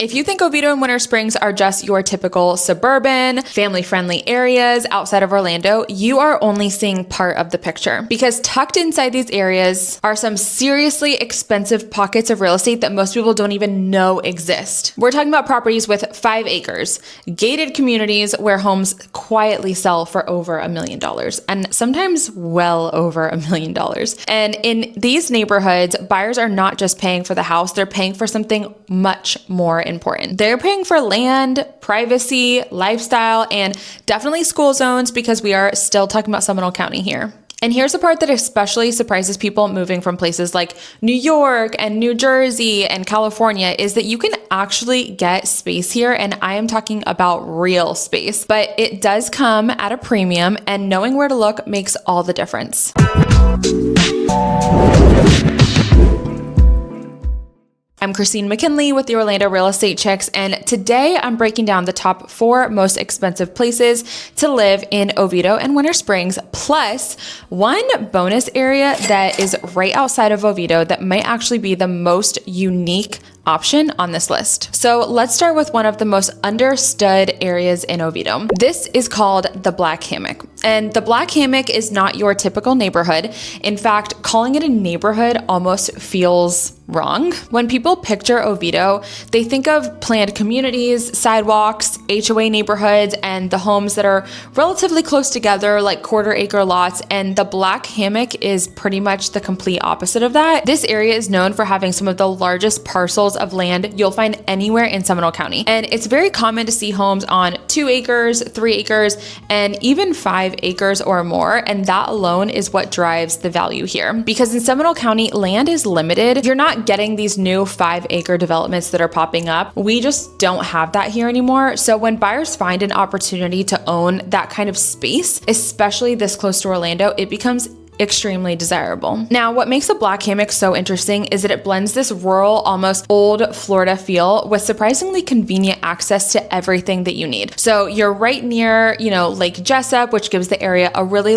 If you think Oviedo and Winter Springs are just your typical suburban, family-friendly areas outside of Orlando, you are only seeing part of the picture, because tucked inside these areas are some seriously expensive pockets of real estate that most people don't even know exist. We're talking about properties with 5 acres, gated communities where homes quietly sell for over $1 million, and sometimes well over $1 million. And in these neighborhoods, buyers are not just paying for the house, they're paying for something much more important. They're paying for land, privacy, lifestyle, and definitely school zones, because we are still talking about Seminole County here. And here's the part that especially surprises people moving from places like New York and New Jersey and California, is that you can actually get space here, and I am talking about real space. But it does come at a premium, and knowing where to look makes all the difference. I'm Christine McKinley with the Orlando Real Estate Chicks, and today I'm breaking down the top 4 most expensive places to live in Oviedo and Winter Springs, plus one bonus area that is right outside of Oviedo that might actually be the most unique option on this list. So let's start with one of the most understood areas in Oviedo. This is called the Black Hammock. And the Black Hammock is not your typical neighborhood. In fact, calling it a neighborhood almost feels wrong. When people picture Oviedo, they think of planned communities, sidewalks, HOA neighborhoods, and the homes that are relatively close together, like quarter-acre lots, and the Black Hammock is pretty much the complete opposite of that. This area is known for having some of the largest parcels of land you'll find anywhere in Seminole County. And it's very common to see homes on 2 acres, 3 acres, and even 5 acres or more, and that alone is what drives the value here. Because in Seminole County, land is limited. You're not getting these new 5-acre developments that are popping up. We just don't have that here anymore. So when buyers find an opportunity to own that kind of space, especially this close to Orlando, it becomes extremely desirable. Now, what makes a Black Hammock so interesting is that it blends this rural, almost old Florida feel with surprisingly convenient access to everything that you need. So you're right near, Lake Jessup, which gives the area a really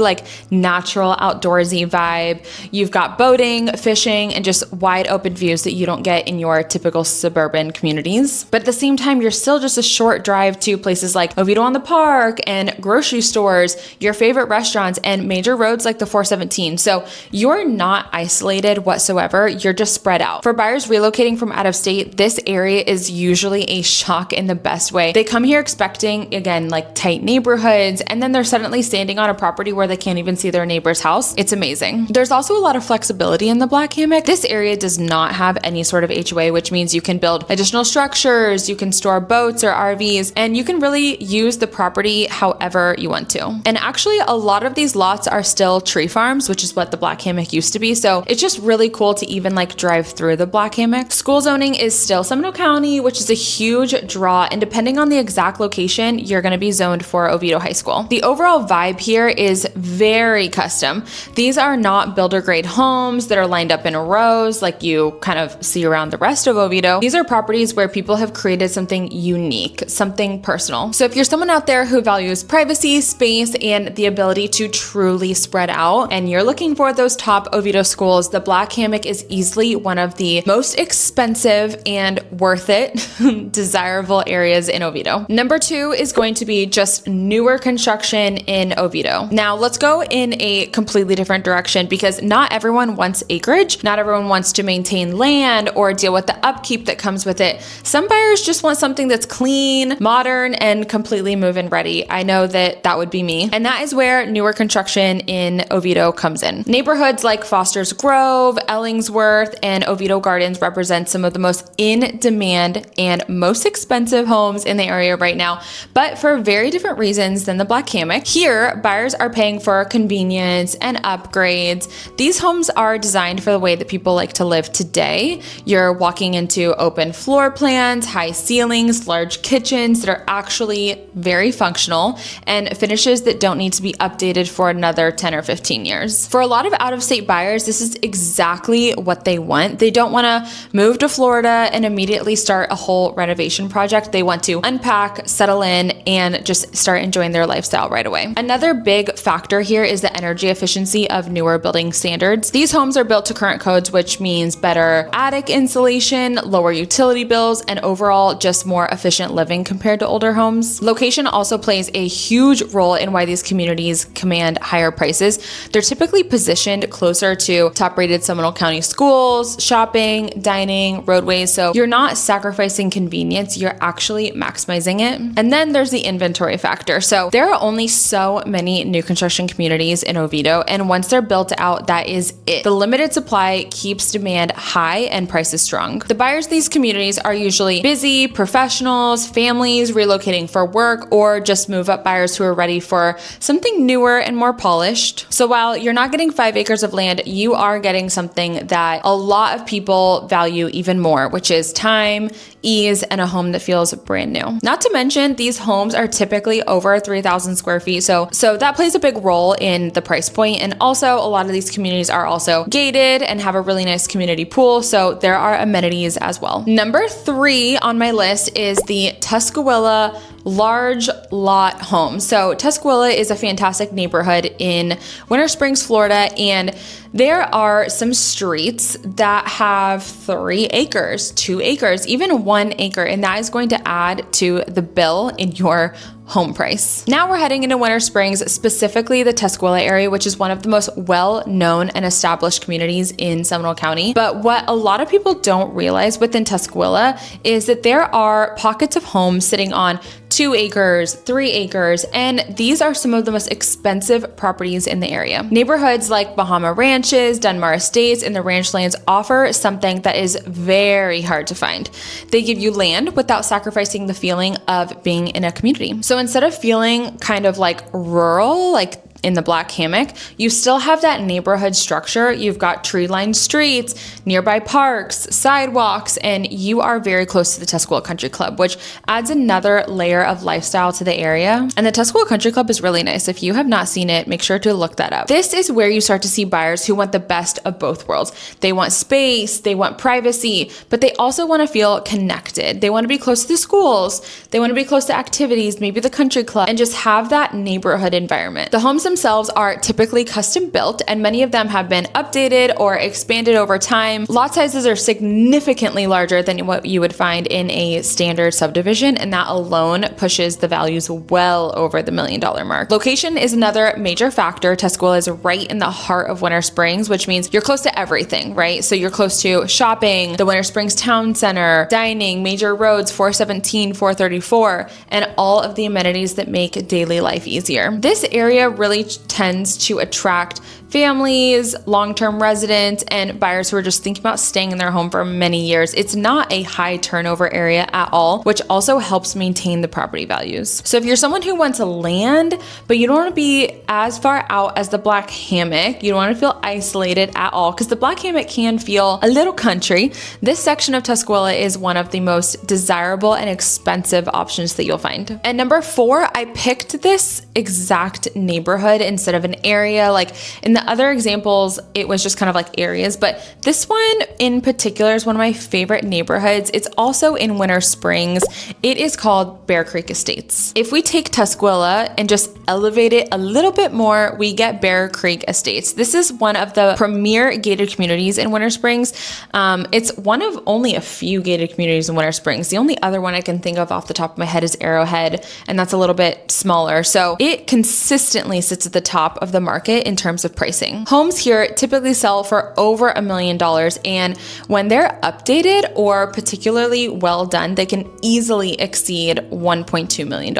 natural outdoorsy vibe. You've got boating, fishing, and just wide open views that you don't get in your typical suburban communities. But at the same time, you're still just a short drive to places like Oviedo on the Park and grocery stores, your favorite restaurants, and major roads like the 417. So you're not isolated whatsoever. You're just spread out. For buyers relocating from out of state, this area is usually a shock in the best way. They come here expecting, again, tight neighborhoods, and then they're suddenly standing on a property where they can't even see their neighbor's house. It's amazing. There's also a lot of flexibility in the Black Hammock. This area does not have any sort of HOA, which means you can build additional structures, you can store boats or RVs, and you can really use the property however you want to. And actually, a lot of these lots are still tree farms, which is what the Black Hammock used to be. So it's just really cool to even drive through the Black Hammock. School zoning is still Seminole County, which is a huge draw. And depending on the exact location, you're going to be zoned for Oviedo High School. The overall vibe here is very custom. These are not builder grade homes that are lined up in rows like you kind of see around the rest of Oviedo. These are properties where people have created something unique, something personal. So if you're someone out there who values privacy, space, and the ability to truly spread out, and you're looking for those top Oviedo schools, the Black Hammock is easily one of the most expensive and worth it desirable areas in Oviedo. Number 2 is going to be just newer construction in Oviedo. Now let's go in a completely different direction, because not everyone wants acreage. Not everyone wants to maintain land or deal with the upkeep that comes with it. Some buyers just want something that's clean, modern, and completely move-in ready. I know that would be me. And that is where newer construction in Oviedo comes in. Neighborhoods like Foster's Grove, Ellingsworth, and Oviedo Gardens represent some of the most in-demand and most expensive homes in the area right now, but for very different reasons than the Black Hammock. Here, buyers are paying for convenience and upgrades. These homes are designed for the way that people like to live today. You're walking into open floor plans, high ceilings, large kitchens that are actually very functional, and finishes that don't need to be updated for another 10 or 15 years. owners. For a lot of out-of-state buyers, this is exactly what they want. They don't want to move to Florida and immediately start a whole renovation project. They want to unpack, settle in, and just start enjoying their lifestyle right away. Another big factor here is the energy efficiency of newer building standards. These homes are built to current codes, which means better attic insulation, lower utility bills, and overall just more efficient living compared to older homes. Location also plays a huge role in why these communities command higher prices. They're typically positioned closer to top-rated Seminole County schools, shopping, dining, roadways, so you're not sacrificing convenience, you're actually maximizing it. And then there's the inventory factor. So there are only so many new construction communities in Oviedo, and once they're built out, that is it. The limited supply keeps demand high and prices strong. The buyers of these communities are usually busy professionals, families relocating for work, or just move-up buyers who are ready for something newer and more polished. So while you're not getting 5 acres of land, you are getting something that a lot of people value even more, which is time, ease, and a home that feels brand new. Not to mention, these homes are typically over 3,000 square feet, so that plays a big role in the price point. And also, a lot of these communities are also gated and have a really nice community pool, so there are amenities as well. Number 3 on my list is the Tuscawilla large lot home. So Tuscawilla is a fantastic neighborhood in Winter Springs, Florida, and there are some streets that have 3 acres, 2 acres, even 1 acre, and that is going to add to the bill in your home price. Now we're heading into Winter Springs, specifically the Tuscawilla area, which is one of the most well-known and established communities in Seminole County. But what a lot of people don't realize within Tuscawilla is that there are pockets of homes sitting on 2 acres, 3 acres, and these are some of the most expensive properties in the area. Neighborhoods like Bahama Ranches, Dunmar Estates, and the ranch lands offer something that is very hard to find. They give you land without sacrificing the feeling of being in a community. So instead of feeling kind of like rural, like in the Black Hammock, you still have that neighborhood structure. You've got tree-lined streets, nearby parks, sidewalks, and you are very close to the Tuscawilla Country Club, which adds another layer of lifestyle to the area. And the Tuscawilla Country Club is really nice. If you have not seen it, make sure to look that up. This is where you start to see buyers who want the best of both worlds. They want space, they want privacy, but they also want to feel connected. They want to be close to the schools, they want to be close to activities, maybe the country club, and just have that neighborhood environment. The homes themselves are typically custom built, and many of them have been updated or expanded over time. Lot sizes are significantly larger than what you would find in a standard subdivision, and that alone pushes the values well over the $1 million mark. Location is another major factor. Tuscawilla is right in the heart of Winter Springs, which means you're close to everything, right? So you're close to shopping, the Winter Springs Town Center, dining, major roads, 417, 434, and all of the amenities that make daily life easier. This area really tends to attract families, long-term residents, and buyers who are just thinking about staying in their home for many years. It's not a high turnover area at all, which also helps maintain the property values. So if you're someone who wants land, but you don't want to be as far out as the Black Hammock, you don't want to feel isolated at all, because the Black Hammock can feel a little country, this section of Tuscawilla is one of the most desirable and expensive options that you'll find. And number 4, I picked this exact neighborhood instead of an area. Like in the other examples, it was just kind of like areas, but this one in particular is one of my favorite neighborhoods. It's also in Winter Springs. It is called Bear Creek Estates. If we take Tuscawilla and just elevate it a little bit more, we get Bear Creek Estates. This is one of the premier gated communities in Winter Springs. It's one of only a few gated communities in Winter Springs. The only other one I can think of off the top of my head is Arrowhead, and that's a little bit smaller. So it consistently sits at the top of the market in terms of pricing. Homes here typically sell for over $1 million, and when they're updated or particularly well done, they can easily exceed $1.2 million.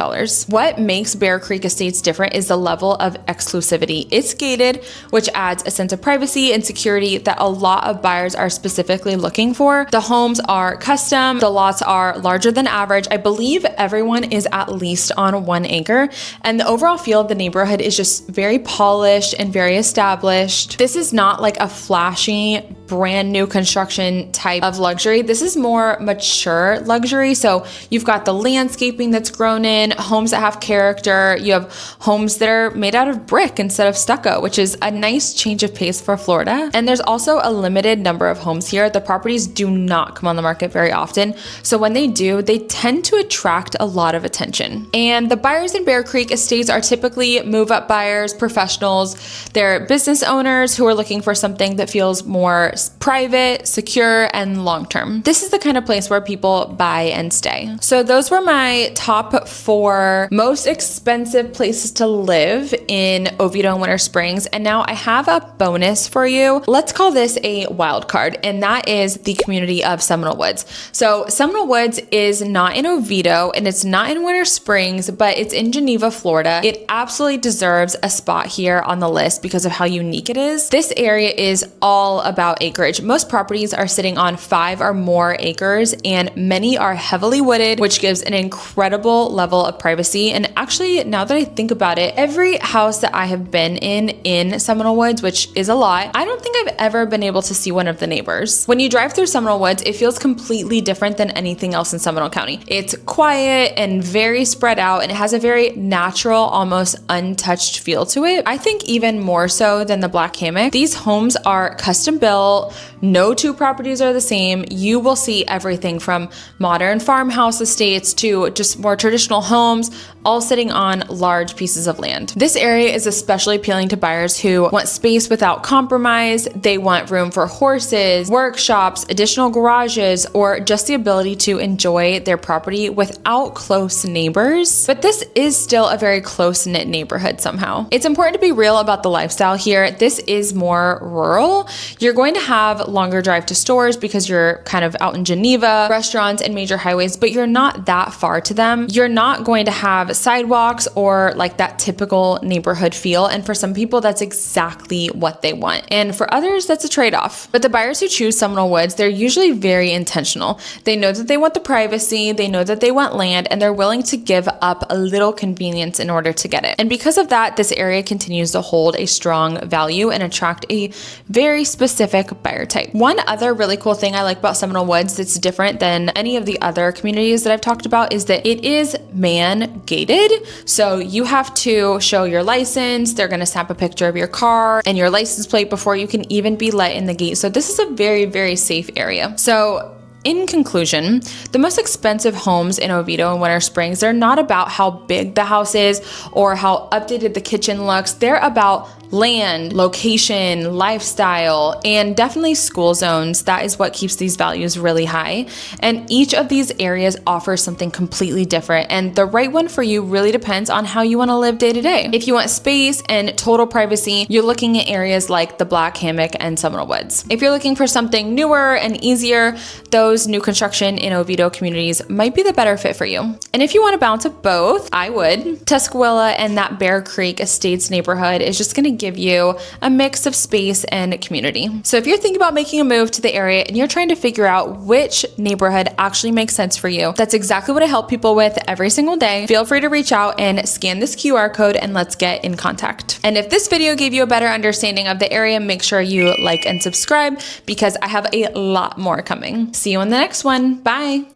What makes Bear Creek Estates different is the level of exclusivity. It's gated, which adds a sense of privacy and security that a lot of buyers are specifically looking for. The homes are custom, the lots are larger than average. I believe everyone is at least on 1 acre, and the overall feel of the neighborhood is just very polished and very established. This is not like a flashy brand new construction type of luxury. This is more mature luxury. So you've got the landscaping that's grown in, homes that have character. You have homes that are made out of brick instead of stucco, which is a nice change of pace for Florida. And there's also a limited number of homes here. The properties do not come on the market very often. So when they do, they tend to attract a lot of attention. And the buyers in Bear Creek estates are typically move-up buyers, professionals. They're business owners who are looking for something that feels more private, secure, and long-term. This is the kind of place where people buy and stay. So those were my top 4 most expensive places to live in Oviedo and Winter Springs. And now I have a bonus for you. Let's call this a wild card, and that is the community of Seminole Woods. So Seminole Woods is not in Oviedo and it's not in Winter Springs, but it's in Geneva, Florida. It absolutely deserves a spot here on the list because of how unique it is. This area is all about acreage. Most properties are sitting on 5 or more acres, and many are heavily wooded, which gives an incredible level of privacy. And actually, now that I think about it, every house that I have been in Seminole Woods, which is a lot, I don't think I've ever been able to see one of the neighbors. When you drive through Seminole Woods, it feels completely different than anything else in Seminole County. It's quiet and very spread out, and it has a very natural, almost untouched feel to it. I think even more so than the Black Hammock. These homes are custom built. No 2 properties are the same. You will see everything from modern farmhouse estates to just more traditional homes, all sitting on large pieces of land. This area is especially appealing to buyers who want space without compromise. They want room for horses, workshops, additional garages, or just the ability to enjoy their property without close neighbors. But this is still a very close-knit neighborhood somehow. It's important to be real about the lifestyle here. This is more rural. You're going to have longer drive to stores because you're kind of out in Geneva, restaurants and major highways, but you're not that far to them. You're not going to have sidewalks or like that typical neighborhood feel. And for some people, that's exactly what they want. And for others, that's a trade-off. But the buyers who choose Seminole Woods, they're usually very intentional. They know that they want the privacy, they know that they want land, and they're willing to give up a little convenience in order to get it. And because of that, this area continues to hold a strong value and attract a very specific buyer type. One other really cool thing I like about Seminole Woods that's different than any of the other communities that I've talked about is that it is man-gated. So you have to show your license. They're going to snap a picture of your car and your license plate before you can even be let in the gate. So this is a very, very safe area. So in conclusion, the most expensive homes in Oviedo and Winter Springs, they're not about how big the house is or how updated the kitchen looks. They're about land, location, lifestyle, and definitely school zones. That is what keeps these values really high. And each of these areas offers something completely different. And the right one for you really depends on how you want to live day to day. If you want space and total privacy, you're looking at areas like the Black Hammock and Seminole Woods. If you're looking for something newer and easier, those new construction in Oviedo communities might be the better fit for you. And if you want a balance of both, I would. Tuscawilla and that Bear Creek Estates neighborhood is just going to give you a mix of space and community. So if you're thinking about making a move to the area and you're trying to figure out which neighborhood actually makes sense for you, that's exactly what I help people with every single day. Feel free to reach out and scan this QR code and let's get in contact. And if this video gave you a better understanding of the area, make sure you like and subscribe because I have a lot more coming. See you in the next one. Bye.